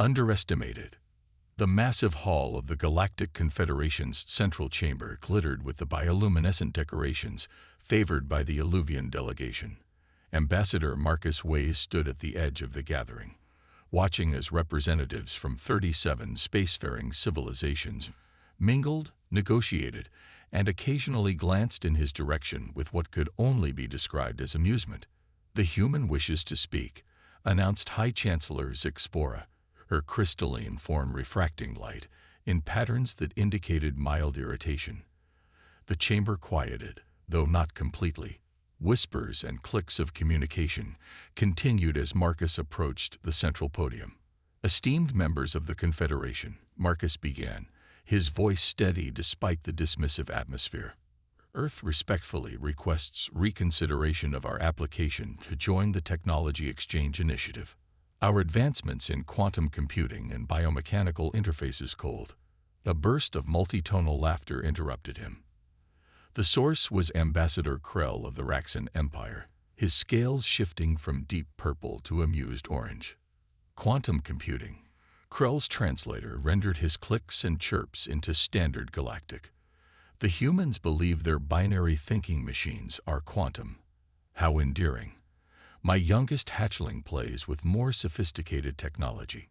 Underestimated. The massive hall of the Galactic Confederation's central chamber glittered with the bioluminescent decorations favored by the Illuvian delegation. Ambassador Marcus Ways stood at the edge of the gathering, watching as representatives from 37 spacefaring civilizations mingled, negotiated, and occasionally glanced in his direction with what could only be described as amusement. "The human wishes to speak," announced High Chancellor Zixpora, her crystalline form refracting light in patterns that indicated mild irritation. The chamber quieted, though not completely. Whispers and clicks of communication continued as Marcus approached the central podium. "Esteemed members of the Confederation," Marcus began, his voice steady despite the dismissive atmosphere. "Earth respectfully requests reconsideration of our application to join the Technology Exchange Initiative. Our advancements in quantum computing and biomechanical interfaces cold." A burst of multitonal laughter interrupted him. The source was Ambassador Krell of the Raxan Empire, his scales shifting from deep purple to amused orange. Quantum computing. Krell's translator rendered his clicks and chirps into standard galactic. "The humans believe their binary thinking machines are quantum. How endearing. My youngest hatchling plays with more sophisticated technology."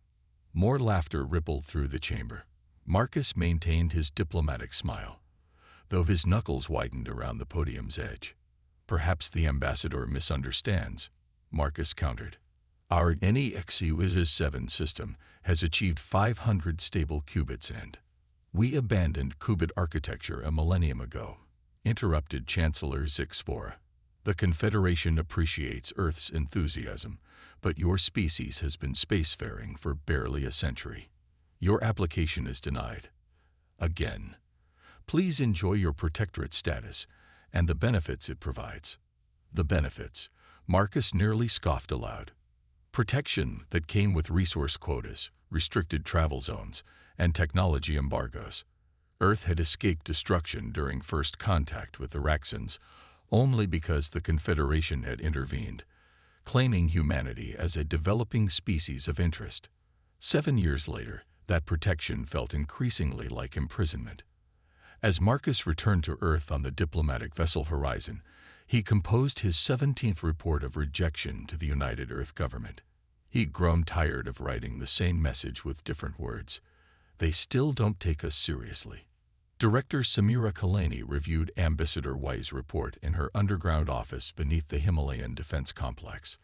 More laughter rippled through the chamber. Marcus maintained his diplomatic smile, though his knuckles widened around the podium's edge. "Perhaps the ambassador misunderstands," Marcus countered. "Our NEXU-7 system has achieved 500 stable qubits and—" "We abandoned qubit architecture a millennium ago," interrupted Chancellor Zixpora. "The Confederation appreciates Earth's enthusiasm, but your species has been spacefaring for barely a century. Your application is denied. Again. Please enjoy your protectorate status and the benefits it provides." The benefits. Marcus nearly scoffed aloud. Protection that came with resource quotas, restricted travel zones, and technology embargoes. Earth had escaped destruction during first contact with the Raxans only because the Confederation had intervened, claiming humanity as a developing species of interest. 7 years later, that protection felt increasingly like imprisonment. As Marcus returned to Earth on the diplomatic vessel Horizon, he composed his 17th report of rejection to the United Earth government. He'd grown tired of writing the same message with different words. "They still don't take us seriously." Director Samira Kalani reviewed Ambassador White's report in her underground office beneath the Himalayan defense complex.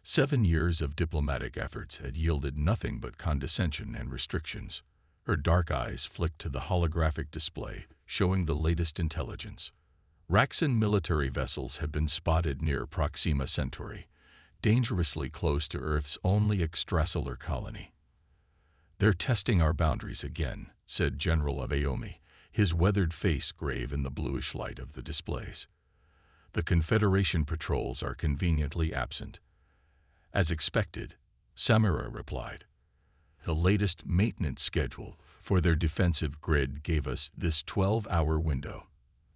7 years of diplomatic efforts had yielded nothing but condescension and restrictions. Her dark eyes flicked to the holographic display, showing the latest intelligence. Raxan military vessels had been spotted near Proxima Centauri, dangerously close to Earth's only extrasolar colony. "They're testing our boundaries again," said General Abayomi, his weathered face grave in the bluish light of the displays. "The Confederation patrols are conveniently absent." "As expected," Samira replied. "The latest maintenance schedule for their defensive grid gave us this 12-hour window.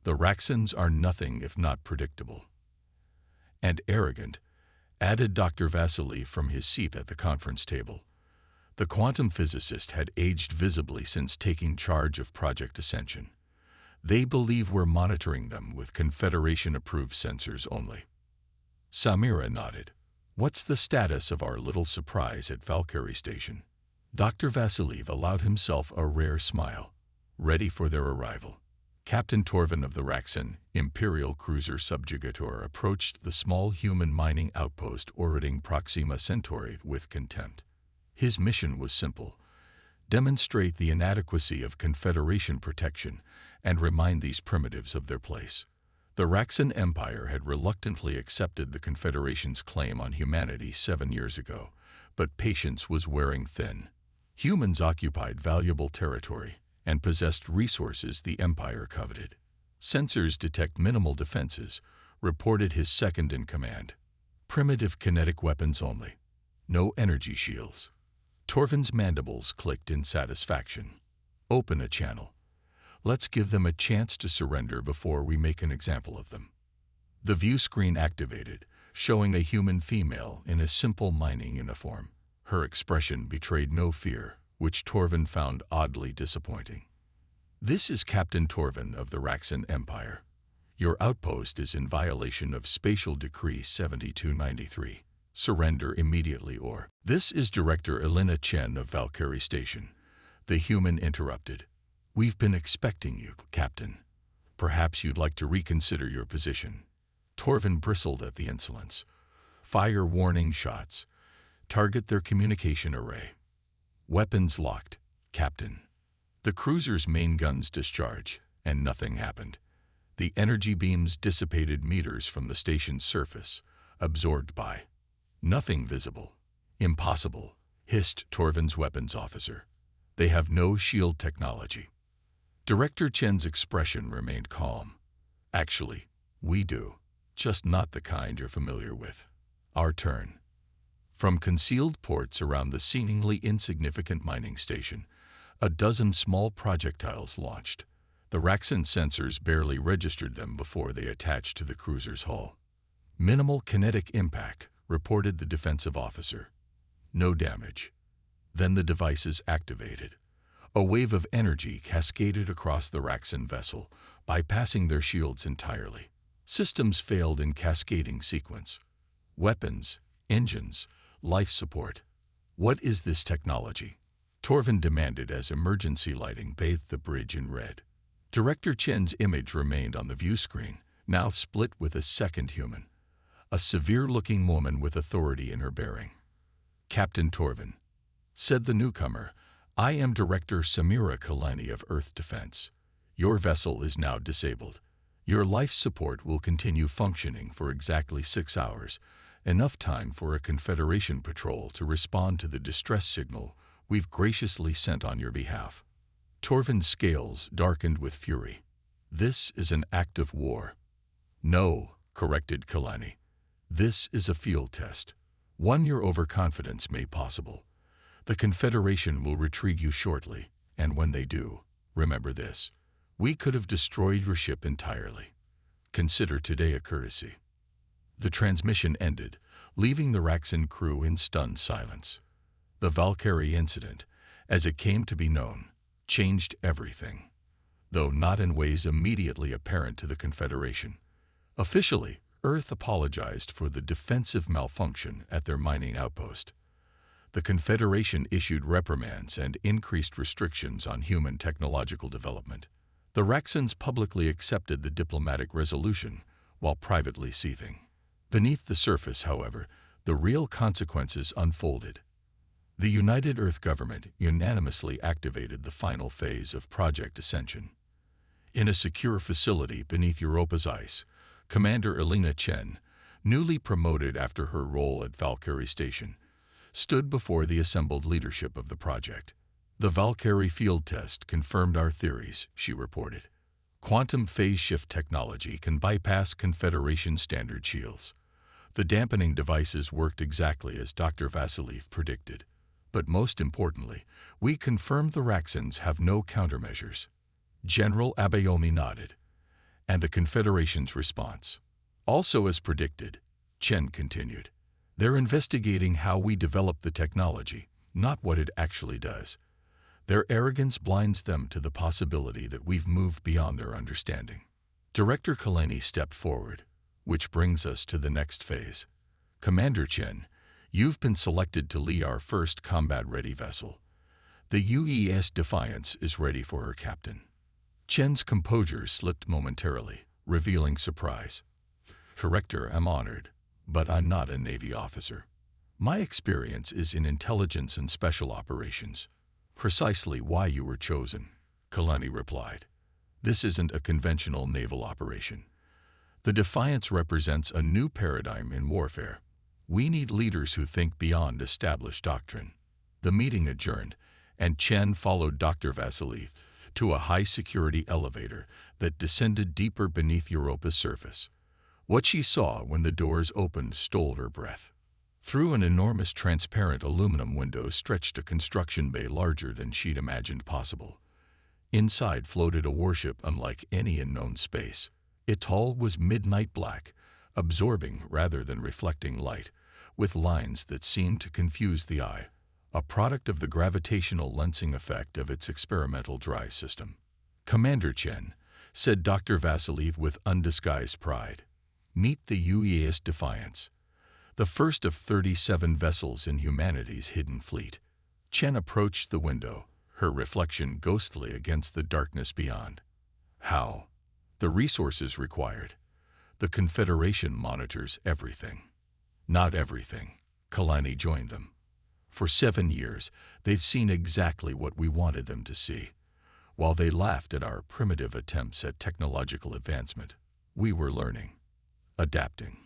The Raxans are nothing if not predictable." "And arrogant," added Dr. Vasily from his seat at the conference table. The quantum physicist had aged visibly since taking charge of Project Ascension. "They believe we're monitoring them with Confederation-approved sensors only." Samira nodded. "What's the status of our little surprise at Valkyrie Station?" Dr. Vasilev allowed himself a rare smile. "Ready for their arrival." Captain Torvin of the Raxan Imperial cruiser Subjugator approached the small human mining outpost orbiting Proxima Centauri with contempt. His mission was simple: demonstrate the inadequacy of Confederation protection and remind these primitives of their place. The Raxan Empire had reluctantly accepted the Confederation's claim on humanity 7 years ago, but patience was wearing thin. Humans occupied valuable territory and possessed resources the Empire coveted. "Sensors detect minimal defenses," reported his second-in-command. "Primitive kinetic weapons only. No energy shields." Torvin's mandibles clicked in satisfaction. "Open a channel. Let's give them a chance to surrender before we make an example of them." The view screen activated, showing a human female in a simple mining uniform. Her expression betrayed no fear, which Torvin found oddly disappointing. "This is Captain Torvin of the Raxan Empire. Your outpost is in violation of Spatial Decree 7293. Surrender immediately or—" "This is Director Elena Chen of Valkyrie Station." The human interrupted. "We've been expecting you, Captain. Perhaps you'd like to reconsider your position." Torvin bristled at the insolence. "Fire warning shots. Target their communication array." "Weapons locked, Captain." The cruiser's main guns discharged, and nothing happened. The energy beams dissipated meters from the station's surface, absorbed by nothing visible. "Impossible," hissed Torvin's weapons officer. "They have no shield technology." Director Chen's expression remained calm. "Actually, we do, just not the kind you're familiar with. Our turn." From concealed ports around the seemingly insignificant mining station, a dozen small projectiles launched. The Raxan sensors barely registered them before they attached to the cruiser's hull. "Minimal kinetic impact," reported the defensive officer. "No damage." Then the devices activated. A wave of energy cascaded across the Raxan vessel, bypassing their shields entirely. Systems failed in cascading sequence. Weapons, engines, life support. "What is this technology?" Torvin demanded as emergency lighting bathed the bridge in red. Director Chen's image remained on the view screen, now split with a second human. A severe-looking woman with authority in her bearing. "Captain Torvin," said the newcomer, "I am Director Samira Kalani of Earth Defense. Your vessel is now disabled. Your life support will continue functioning for exactly 6 hours, enough time for a Confederation patrol to respond to the distress signal we've graciously sent on your behalf." Torvin's scales darkened with fury. "This is an act of war." "No," corrected Kalani. "This is a field test. One your overconfidence made possible. The Confederation will retrieve you shortly, and when they do, remember this. We could have destroyed your ship entirely. Consider today a courtesy." The transmission ended, leaving the Raxan crew in stunned silence. The Valkyrie incident, as it came to be known, changed everything, though not in ways immediately apparent to the Confederation. Officially, Earth apologized for the defensive malfunction at their mining outpost. The Confederation issued reprimands and increased restrictions on human technological development. The Raxans publicly accepted the diplomatic resolution, while privately seething. Beneath the surface, however, the real consequences unfolded. The United Earth government unanimously activated the final phase of Project Ascension. In a secure facility beneath Europa's ice, Commander Elena Chen, newly promoted after her role at Valkyrie Station, stood before the assembled leadership of the project. "The Valkyrie field test confirmed our theories," she reported. "Quantum phase shift technology can bypass Confederation standard shields. The dampening devices worked exactly as Dr. Vassiliev predicted. But most importantly, we confirmed the Raxans have no countermeasures." General Abayomi nodded. "And the Confederation's response?" "Also as predicted," Chen continued. "They're investigating how we develop the technology, not what it actually does. Their arrogance blinds them to the possibility that we've moved beyond their understanding." Director Kalani stepped forward, which brings us to the next phase. "Commander Chen, you've been selected to lead our first combat-ready vessel. The UES Defiance is ready for her captain." Chen's composure slipped momentarily, revealing surprise. "Director, I'm honored, but I'm not a Navy officer. My experience is in intelligence and special operations." "Precisely why you were chosen," Kalani replied. "This isn't a conventional naval operation. The Defiance represents a new paradigm in warfare. We need leaders who think beyond established doctrine." The meeting adjourned, and Chen followed Dr. Vassiliev to a high-security elevator that descended deeper beneath Europa's surface. What she saw when the doors opened stole her breath. Through an enormous transparent aluminum window stretched a construction bay larger than she'd imagined possible. Inside floated a warship unlike any in known space. Its hull was midnight black, absorbing rather than reflecting light, with lines that seemed to confuse the eye. a product of the gravitational lensing effect of its experimental drive system. "Commander Chen," said Dr. Vasilev with undisguised pride, "meet the UES Defiance, the first of 37 vessels in humanity's hidden fleet." Chen approached the window, her reflection ghostly against the darkness beyond. "How?" "The resources required. The Confederation monitors everything." "Not everything." Kalani joined them. "For 7 years, they've seen exactly what we wanted them to see. While they laughed at our primitive attempts at technological advancement, we were learning, adapting.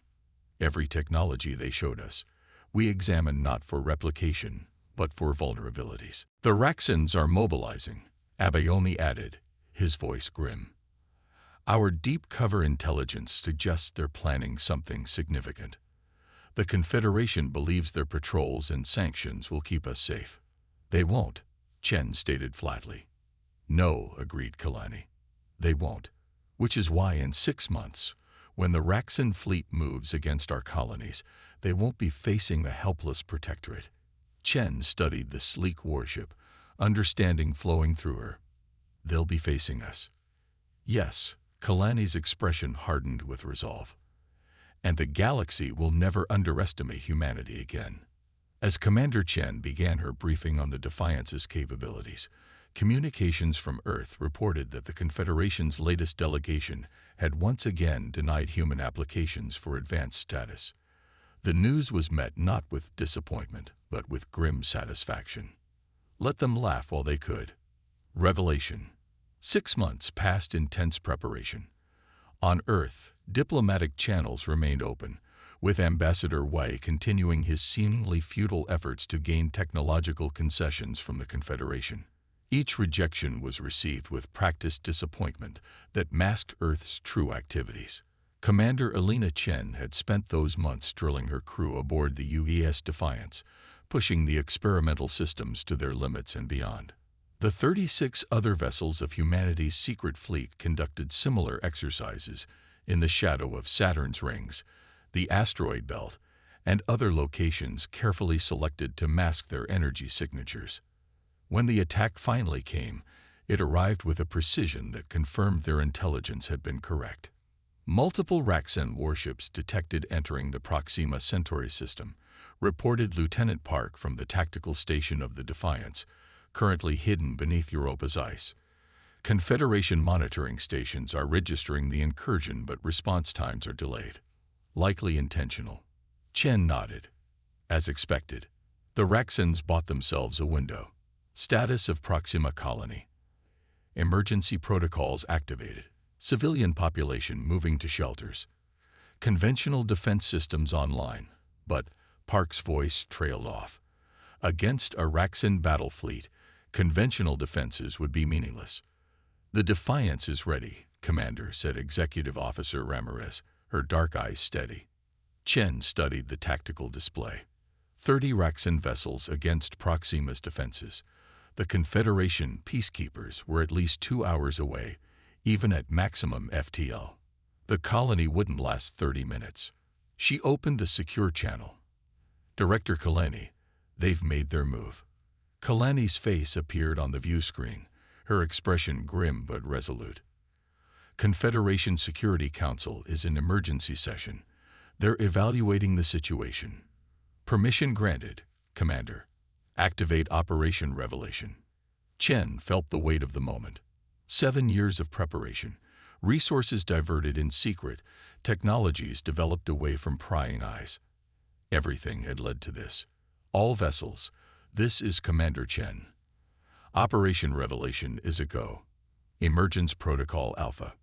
Every technology they showed us, we examined not for replication, but for vulnerabilities." "The Raxans are mobilizing," Abayomi added, his voice grim. "Our deep cover intelligence suggests they're planning something significant. The Confederation believes their patrols and sanctions will keep us safe." "They won't," Chen stated flatly. "No," agreed Kalani. "They won't. Which is why in 6 months, when the Raxan fleet moves against our colonies, they won't be facing the helpless protectorate." Chen studied the sleek warship, understanding flowing through her. "They'll be facing us." "Yes," Kalani's expression hardened with resolve. "And the galaxy will never underestimate humanity again." As Commander Chen began her briefing on the Defiance's capabilities, communications from Earth reported that the Confederation's latest delegation had once again denied human applications for advanced status. The news was met not with disappointment, but with grim satisfaction. Let them laugh while they could. Revelation. 6 months passed in tense preparation. On Earth, diplomatic channels remained open, with Ambassador Wei continuing his seemingly futile efforts to gain technological concessions from the Confederation. Each rejection was received with practiced disappointment that masked Earth's true activities. Commander Alina Chen had spent those months drilling her crew aboard the UES Defiance, pushing the experimental systems to their limits and beyond. The 36 other vessels of humanity's secret fleet conducted similar exercises in the shadow of Saturn's rings, the asteroid belt, and other locations carefully selected to mask their energy signatures. When the attack finally came, it arrived with a precision that confirmed their intelligence had been correct. Multiple Raxan warships detected entering the Proxima Centauri system, reported Lieutenant Park from the tactical station of the Defiance, currently hidden beneath Europa's ice. Confederation monitoring stations are registering the incursion, but response times are delayed. Likely intentional. Chen nodded. As expected, the Raxans bought themselves a window. Status of Proxima Colony. Emergency protocols activated. Civilian population moving to shelters. Conventional defense systems online, but Park's voice trailed off. Against a Raxan battle fleet, conventional defenses would be meaningless. "The Defiance is ready," Commander, said Executive Officer Ramirez, her dark eyes steady. Chen studied the tactical display. 30 Raxan vessels against Proxima's defenses. The Confederation peacekeepers were at least 2 hours away, even at maximum FTL. The colony wouldn't last 30 minutes. She opened a secure channel. "Director Kalani, they've made their move." Kalani's face appeared on the view screen, her expression grim but resolute. "Confederation Security Council is in emergency session. They're evaluating the situation." "Permission granted, Commander. Activate Operation Revelation." Chen felt the weight of the moment. 7 years of preparation, resources diverted in secret, technologies developed away from prying eyes. Everything had led to this. All vessels, this is Commander Chen. Operation Revelation is a go. Emergence Protocol Alpha.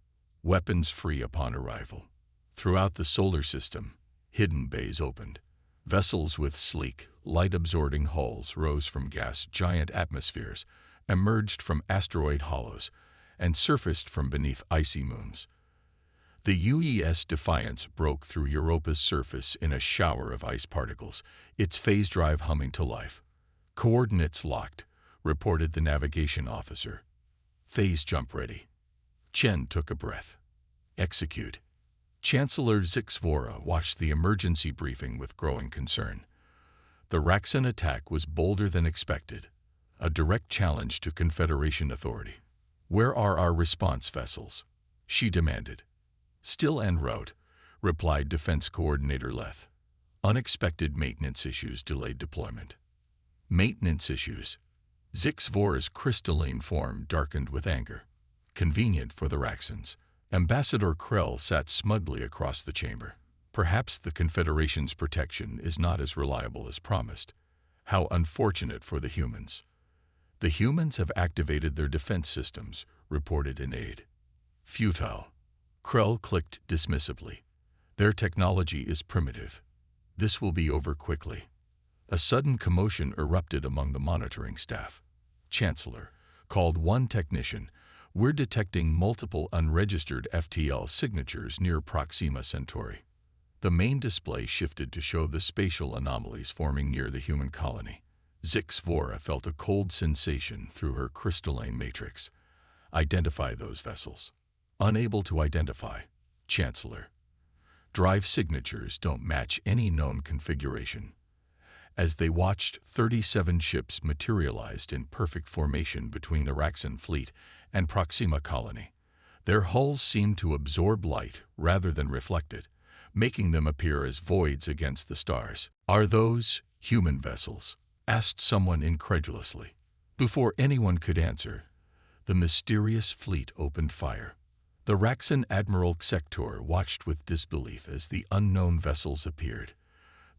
Weapons free upon arrival. Throughout the solar system, hidden bays opened. Vessels with sleek, light-absorbing hulls rose from gas giant atmospheres, emerged from asteroid hollows, and surfaced from beneath icy moons. The UES Defiance broke through Europa's surface in a shower of ice particles, its phase drive humming to life. "Coordinates locked," reported the navigation officer. "Phase jump ready." Chen took a breath. "Execute." Chancellor Zixvora watched the emergency briefing with growing concern. The Raxan attack was bolder than expected, a direct challenge to Confederation authority. "Where are our response vessels?" she demanded. "Still en route," replied Defense Coordinator Leth. "Unexpected maintenance issues delayed deployment." Maintenance issues. Zixvor's crystalline form darkened with anger. Convenient for the Raxans. Ambassador Krell sat smugly across the chamber. Perhaps the Confederation's protection is not as reliable as promised. How unfortunate for the humans. "The humans have activated their defense systems," reported an aide. "Futile." Krell clicked dismissively. "Their technology is primitive. This will be over quickly." A sudden commotion erupted among the monitoring staff. "Chancellor," called one technician, "we're detecting multiple unregistered FTL signatures near Proxima Centauri." The main display shifted to show the spatial anomalies forming near the human colony. Zixvora felt a cold sensation through her crystalline matrix. "Identify those vessels." "Unable to identify, Chancellor. Drive signatures don't match any known configuration." As they watched, 37 ships materialized in perfect formation between the Raxan fleet and Proxima colony. Their hulls seemed to absorb light rather than reflect it, making them appear as voids against the stars. "Are those human vessels?" asked someone incredulously. Before anyone could answer, the mysterious fleet opened fire. The Raxan Admiral Xector watched with disbelief as the unknown vessels appeared.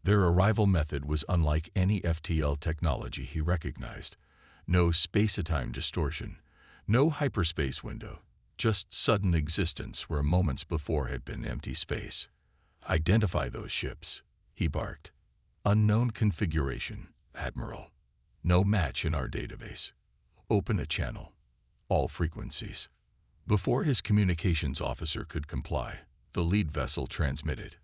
Their arrival method was unlike any FTL technology he recognized. No space-time distortion, no hyperspace window, just sudden existence where moments before had been empty space. "Identify those ships," he barked. "Unknown configuration, Admiral. No match in our database. Open a channel. All frequencies." Before his communications officer could comply, the lead vessel transmitted.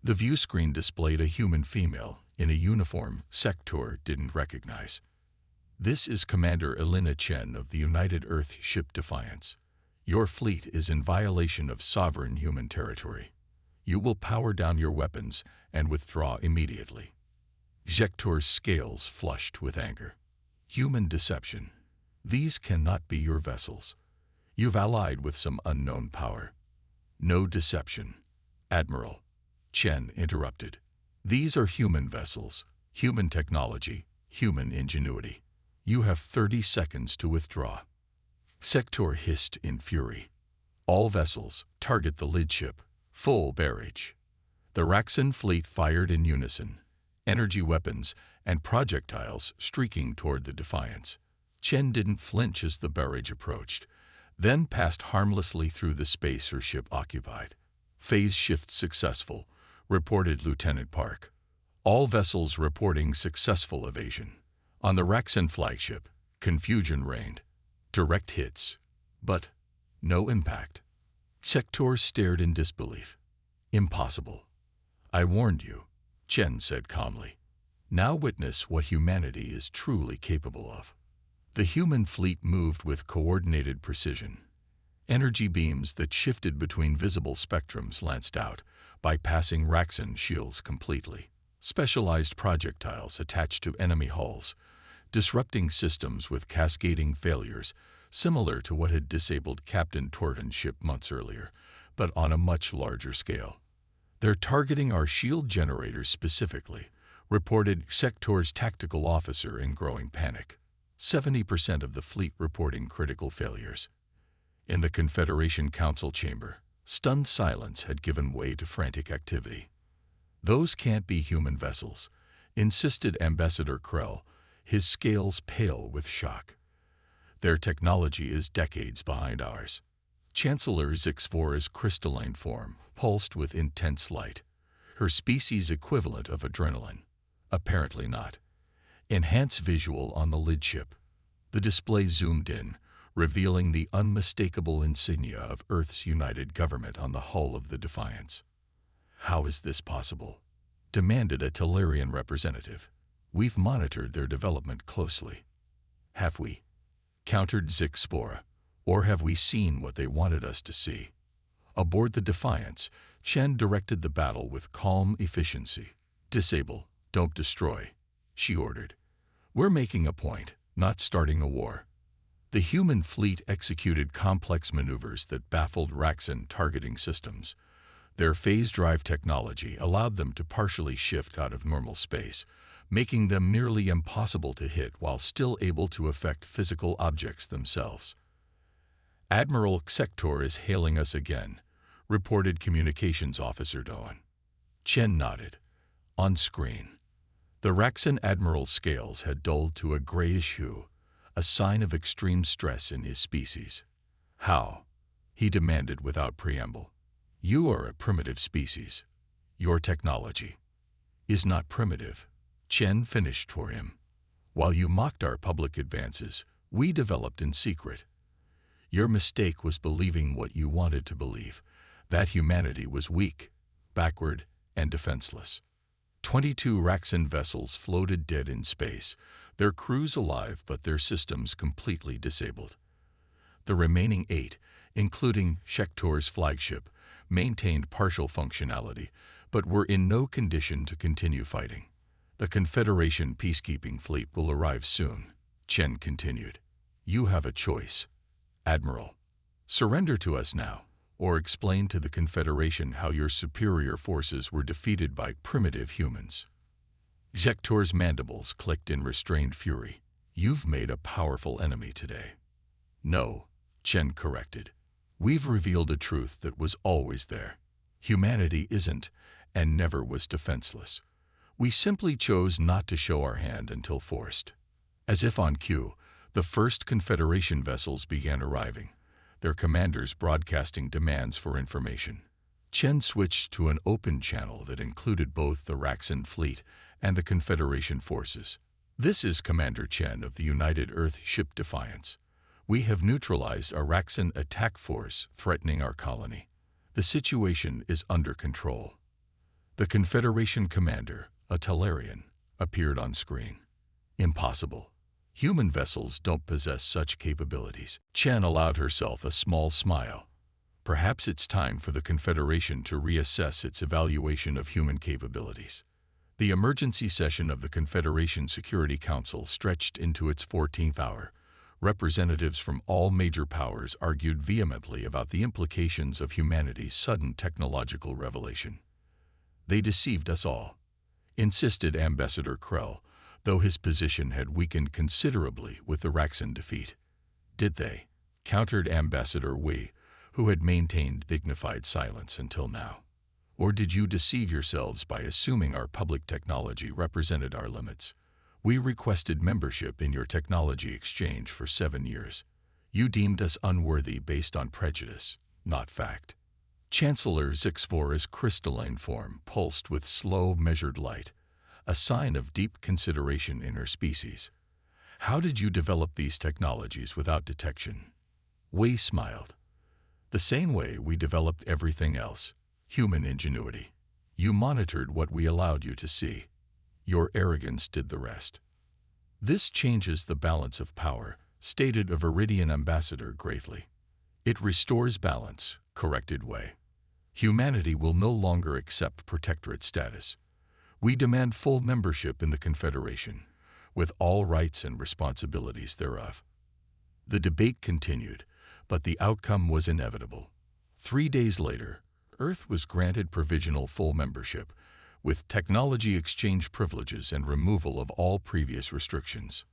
The view screen displayed a human female in a uniform Sector didn't recognize. "This is Commander Elena Chen of the United Earth Ship Defiance. Your fleet is in violation of sovereign human territory. You will power down your weapons and withdraw immediately." Sector's scales flushed with anger. "Human deception. These cannot be your vessels. You've allied with some unknown power." "No deception, Admiral," Chen interrupted. "These are human vessels, human technology, human ingenuity. You have 30 seconds to withdraw." Sector hissed in fury. "All vessels, target the lead ship. Full barrage." The Raxan fleet fired in unison, energy weapons and projectiles streaking toward the Defiance. Chen didn't flinch as the barrage approached, then passed harmlessly through the space her ship occupied. "Phase shift successful," reported Lieutenant Park. "All vessels reporting successful evasion." On the Raxan flagship, confusion reigned. Direct hits, but no impact. Sector stared in disbelief. "Impossible." "I warned you," Chen said calmly. "Now witness what humanity is truly capable of." The human fleet moved with coordinated precision. Energy beams that shifted between visible spectrums lanced out, bypassing Raxan shields completely. Specialized projectiles attached to enemy hulls, disrupting systems with cascading failures, similar to what had disabled Captain Torvin's ship months earlier, but on a much larger scale. "They're targeting our shield generators specifically," reported Sector's tactical officer in growing panic. 70% of the fleet reporting critical failures. In the Confederation Council chamber, stunned silence had given way to frantic activity. "Those can't be human vessels," insisted Ambassador Krell, his scales pale with shock. "Their technology is decades behind ours." Chancellor Zixvora's crystalline form pulsed with intense light, her species equivalent of adrenaline. Apparently not. Enhance visual on the lid ship. The display zoomed in, revealing the unmistakable insignia of Earth's united government on the hull of the Defiance. "How is this possible?" demanded a Tellurian representative. "We've monitored their development closely." "Have we?" countered Zixvora. "Or have we seen what they wanted us to see?" Aboard the Defiance, Chen directed the battle with calm efficiency. "Disable, don't destroy. she ordered. "We're making a point, not starting a war." The human fleet executed complex maneuvers that baffled Raxan targeting systems. Their phase drive technology allowed them to partially shift out of normal space, making them nearly impossible to hit while still able to affect physical objects themselves. "Admiral Sector is hailing us again," reported Communications Officer Doan. Chen nodded. On screen, the Raxan Admiral's scales had dulled to a grayish hue, a sign of extreme stress in his species. "How?" he demanded without preamble. "You are a primitive species. Your technology is not primitive," Chen finished for him. "While you mocked our public advances, we developed in secret. Your mistake was believing what you wanted to believe, that humanity was weak, backward, and defenseless." 22 Raxan vessels floated dead in space, their crews alive but their systems completely disabled. The remaining 8, including Sector's flagship, maintained partial functionality, but were in no condition to continue fighting. "The Confederation peacekeeping fleet will arrive soon," Chen continued. "You have a choice, Admiral. Surrender to us now, or explain to the Confederation how your superior forces were defeated by primitive humans." Sector's mandibles clicked in restrained fury. "You've made a powerful enemy today." "No," Chen corrected. "We've revealed a truth that was always there. Humanity isn't, and never was, defenseless. We simply chose not to show our hand until forced." As if on cue, the first Confederation vessels began arriving, their commanders broadcasting demands for information. Chen switched to an open channel that included both the Raxan fleet and the Confederation forces. "This is Commander Chen of the United Earth Ship Defiance. We have neutralized a Raxan attack force threatening our colony. The situation is under control." The Confederation commander, a Talarian, appeared on screen. "Impossible. Human vessels don't possess such capabilities." Chen allowed herself a small smile. "Perhaps it's time for the Confederation to reassess its evaluation of human capabilities." The emergency session of the Confederation Security Council stretched into its 14th hour. Representatives from all major powers argued vehemently about the implications of humanity's sudden technological revelation. "They deceived us all," insisted Ambassador Krell, though his position had weakened considerably with the Raxan defeat. "Did they?" countered Ambassador Wei, who had maintained dignified silence until now. "Or did you deceive yourselves by assuming our public technology represented our limits? We requested membership in your technology exchange for 7 years. You deemed us unworthy based on prejudice, not fact." Chancellor Zixvor's crystalline form pulsed with slow, measured light, a sign of deep consideration in her species. "How did you develop these technologies without detection?" Wei smiled. "The same way we developed everything else, human ingenuity. You monitored what we allowed you to see. Your arrogance did the rest." "This changes the balance of power," stated a Viridian ambassador gravely. "It restores balance," corrected Wei. "Humanity will no longer accept protectorate status. We demand full membership in the Confederation, with all rights and responsibilities thereof." The debate continued, but the outcome was inevitable. 3 days later, Earth was granted provisional full membership, with technology exchange privileges and removal of all previous restrictions.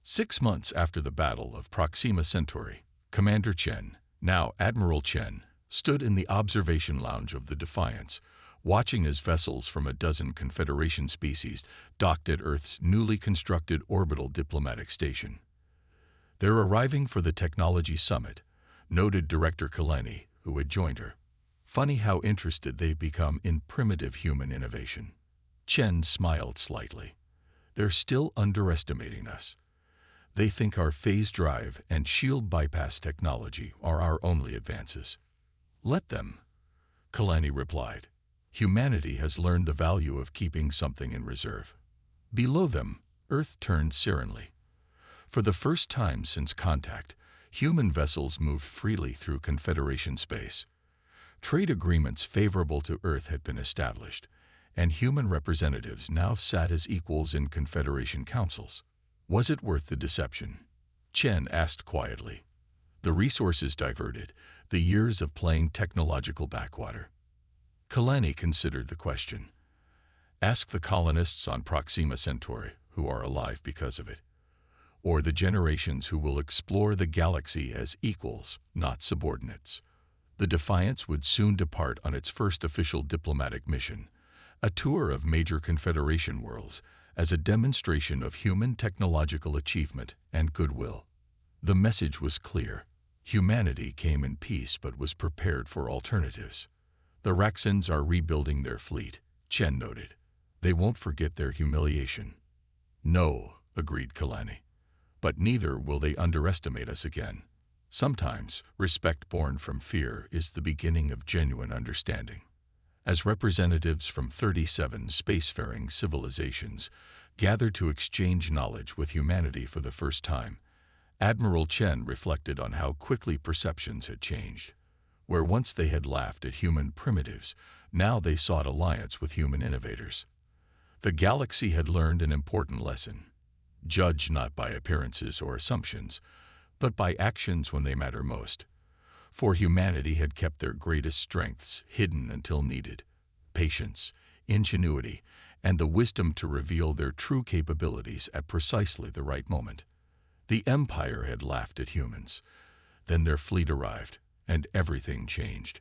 6 months after the Battle of Proxima Centauri, Commander Chen, now Admiral Chen, stood in the observation lounge of the Defiance, watching as vessels from a dozen Confederation species docked at Earth's newly constructed orbital diplomatic station. "They're arriving for the Technology Summit," noted Director Kaleni, who had joined her. "Funny how interested they've become in primitive human innovation." Chen smiled slightly. "They're still underestimating us. They think our phase drive and shield bypass technology are our only advances." "Let them," Kalani replied. "Humanity has learned the value of keeping something in reserve." Below them, Earth turned serenely. For the first time since contact, human vessels moved freely through Confederation space. Trade agreements favorable to Earth had been established, and human representatives now sat as equals in Confederation councils. Was it worth the deception? Chen asked quietly. The resources diverted, the years of playing technological backwater. Kalani considered the question. Ask the colonists on Proxima Centauri, who are alive because of it, or the generations who will explore the galaxy as equals, not subordinates. The Defiance would soon depart on its first official diplomatic mission, a tour of major Confederation worlds, as a demonstration of human technological achievement and goodwill. The message was clear. Humanity came in peace but was prepared for alternatives. The Raxans are rebuilding their fleet, Chen noted. They won't forget their humiliation. No, agreed Kalani. But neither will they underestimate us again. Sometimes, respect born from fear is the beginning of genuine understanding. As representatives from 37 spacefaring civilizations gathered to exchange knowledge with humanity for the first time, Admiral Chen reflected on how quickly perceptions had changed. Where once they had laughed at human primitives, now they sought alliance with human innovators. The galaxy had learned an important lesson. Judge not by appearances or assumptions, but by actions when they matter most. For humanity had kept their greatest strengths hidden until needed: patience, ingenuity, and the wisdom to reveal their true capabilities at precisely the right moment. The Empire had laughed at humans. Then their fleet arrived, and everything changed.